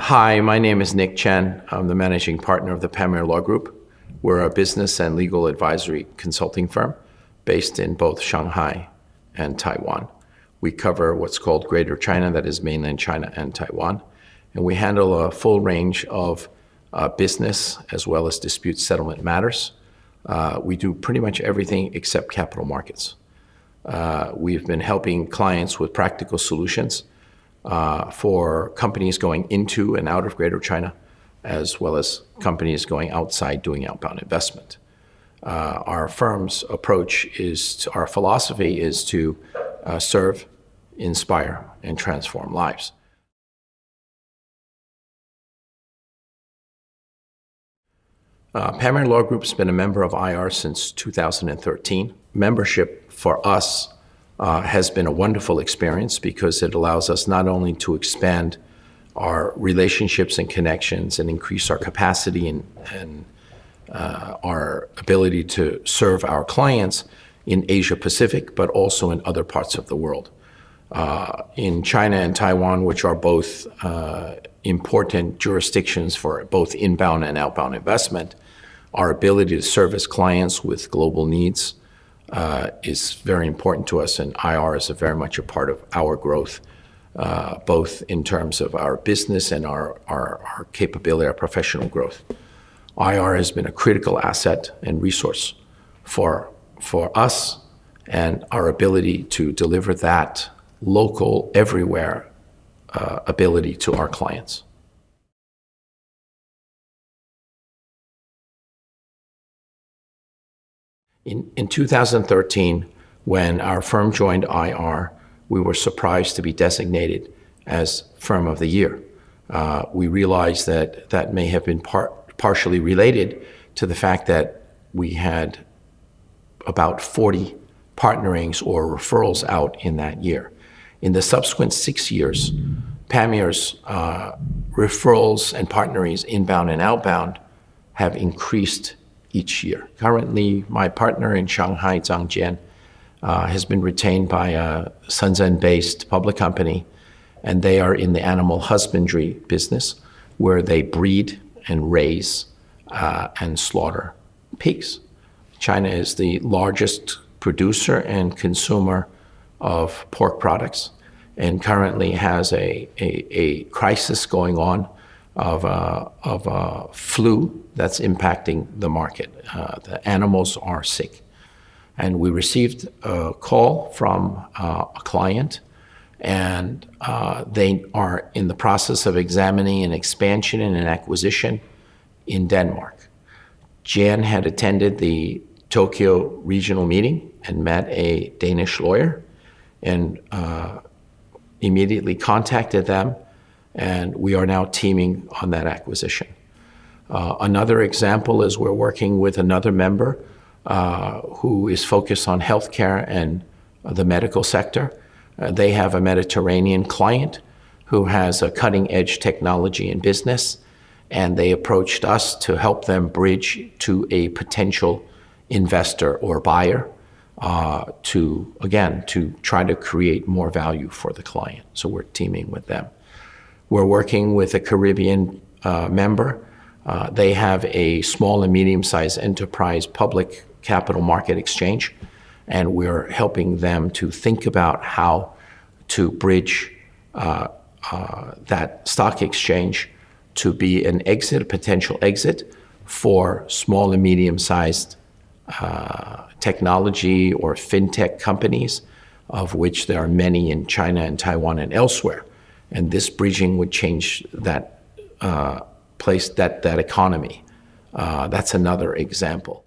Hi, my name is V.Chen. I'm the managing partner of the Pamir Law Group. We're a business and legal advisory consulting firm based in both Shanghai and Taiwan. We cover what's called Greater China, that is mainland China and Taiwan. And we handle a full range of business as well as dispute settlement matters. We do pretty much everything except capital markets. We've been helping clients with practical solutions for companies going into and out of Greater China, as well as companies going outside doing outbound investment. Our firm's our philosophy is to serve, inspire, and transform lives. Pamir Law Group's been a member of IR since 2013. Membership for us has been a wonderful experience because it allows us not only to expand our relationships and connections and increase our capacity and our ability to serve our clients in Asia Pacific, but also in other parts of the world. In China and Taiwan, which are both important jurisdictions for both inbound and outbound investment, our ability to service clients with global needs is very important to us, and IR is very much a part of our growth, both in terms of our business and our capability, our professional growth. IR has been a critical asset and resource for us and our ability to deliver that local, everywhere ability to our clients. In 2013, when our firm joined IR, we were surprised to be designated as Firm of the Year. We realized that may have been partially related to the fact that we had about 40 partnerings or referrals out in that year. In the subsequent 6 years, Pamir's referrals and partnerings, inbound and outbound, have increased each year. Currently, my partner in Shanghai, Zhang Jian, has been retained by a Shenzhen-based public company, and they are in the animal husbandry business, where they breed and raise and slaughter pigs. China is the largest producer and consumer of pork products, and currently has a crisis going on of flu that's impacting the market. The animals are sick. And we received a call from a client, and they are in the process of examining an expansion and an acquisition in Denmark. Jan had attended the Tokyo regional meeting and met a Danish lawyer, and immediately contacted them, and we are now teaming on that acquisition. Another example is we're working with another member who is focused on healthcare and the medical sector. They have a Mediterranean client who has a cutting-edge technology in business, and they approached us to help them bridge to a potential investor or buyer to try to create more value for the client. So we're teaming with them. We're working with a Caribbean member. They have a small and medium-sized enterprise public capital market exchange, and we're helping them to think about how to bridge that stock exchange to be an exit, a potential exit for small and medium-sized technology or fintech companies, of which there are many in China and Taiwan and elsewhere. And this bridging would change that that economy. That's another example.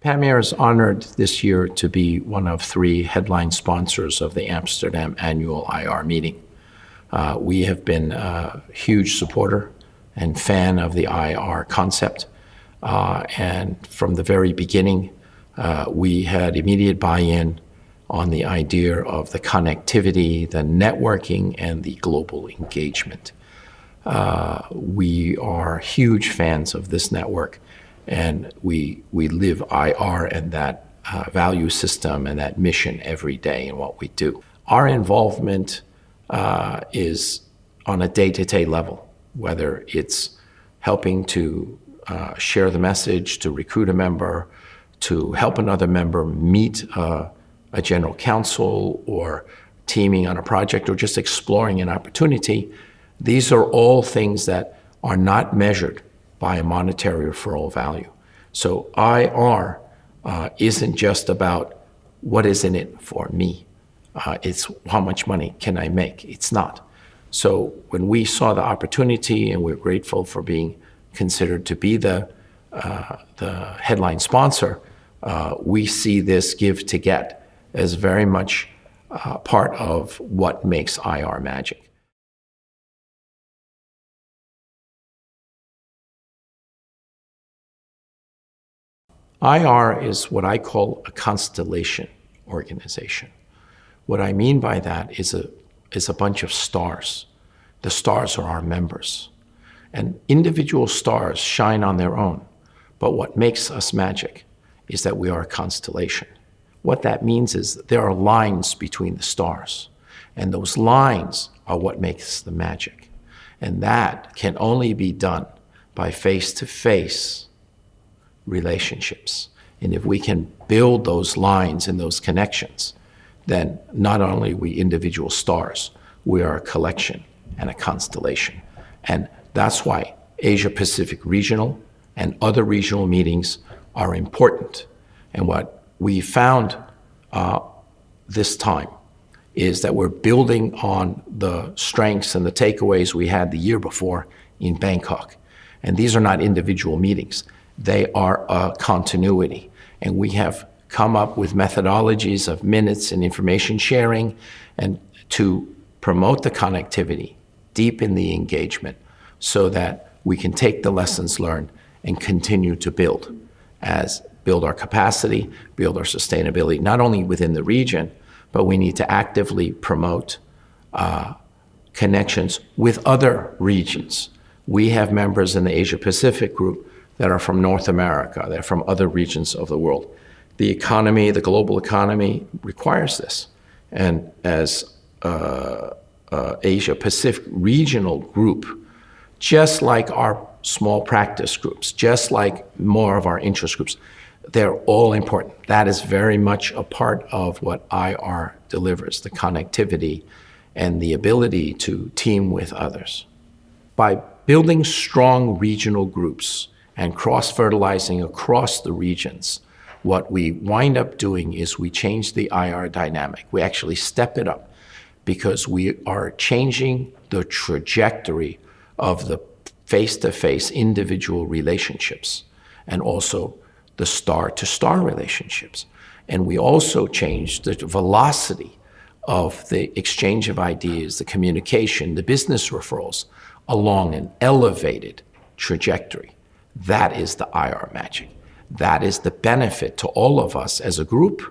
Pamir is honored this year to be one of 3 headline sponsors of the Amsterdam annual IR meeting. We have been a huge supporter and fan of the IR concept. And from the very beginning, we had immediate buy-in on the idea of the connectivity, the networking, and the global engagement. We are huge fans of this network, and we live IR and that value system and that mission every day in what we do. Our involvement is on a day-to-day level, whether it's helping to share the message, to recruit a member, to help another member meet a general counsel, or teaming on a project, or just exploring an opportunity. These are all things that are not measured by a monetary referral value. So IR isn't just about what is in it for me. It's how much money can I make? It's not. So when we saw the opportunity, and we're grateful for being considered to be the headline sponsor, we see this give to get as very much part of what makes IR magic. IR is what I call a constellation organization. What I mean by that is a bunch of stars. The stars are our members. And individual stars shine on their own. But what makes us magic is that we are a constellation. What that means is that there are lines between the stars. And those lines are what makes the magic. And that can only be done by face-to-face relationships. And if we can build those lines and those connections, then not only are we individual stars, we are a collection and a constellation. And that's why Asia Pacific Regional and other regional meetings are important. And what we found this time is that we're building on the strengths and the takeaways we had the year before in Bangkok. And these are not individual meetings. They are a continuity. And we have come up with methodologies of minutes and information sharing, and to promote the connectivity, deepen the engagement, so that we can take the lessons learned and continue to build our capacity, build our sustainability, not only within the region, but we need to actively promote connections with other regions. We have members in the Asia Pacific group that are from North America, they're from other regions of the world. The economy, the global economy requires this. And as Asia Pacific regional group, just like our small practice groups, just like more of our interest groups, they're all important. That is very much a part of what IR delivers, the connectivity and the ability to team with others. By building strong regional groups and cross-fertilizing across the regions, what we wind up doing is we change the IR dynamic. We actually step it up because we are changing the trajectory of the face-to-face individual relationships and also the star-to-star relationships. And we also change the velocity of the exchange of ideas, the communication, the business referrals along an elevated trajectory. That is the IR magic. That is the benefit to all of us as a group,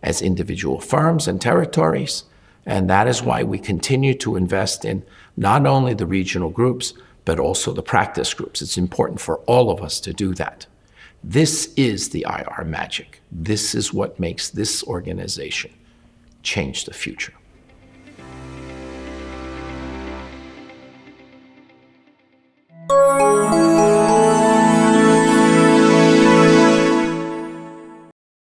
as individual firms and territories. And that is why we continue to invest in not only the regional groups, but also the practice groups. It's important for all of us to do that. This is the IR magic. This is what makes this organization change the future.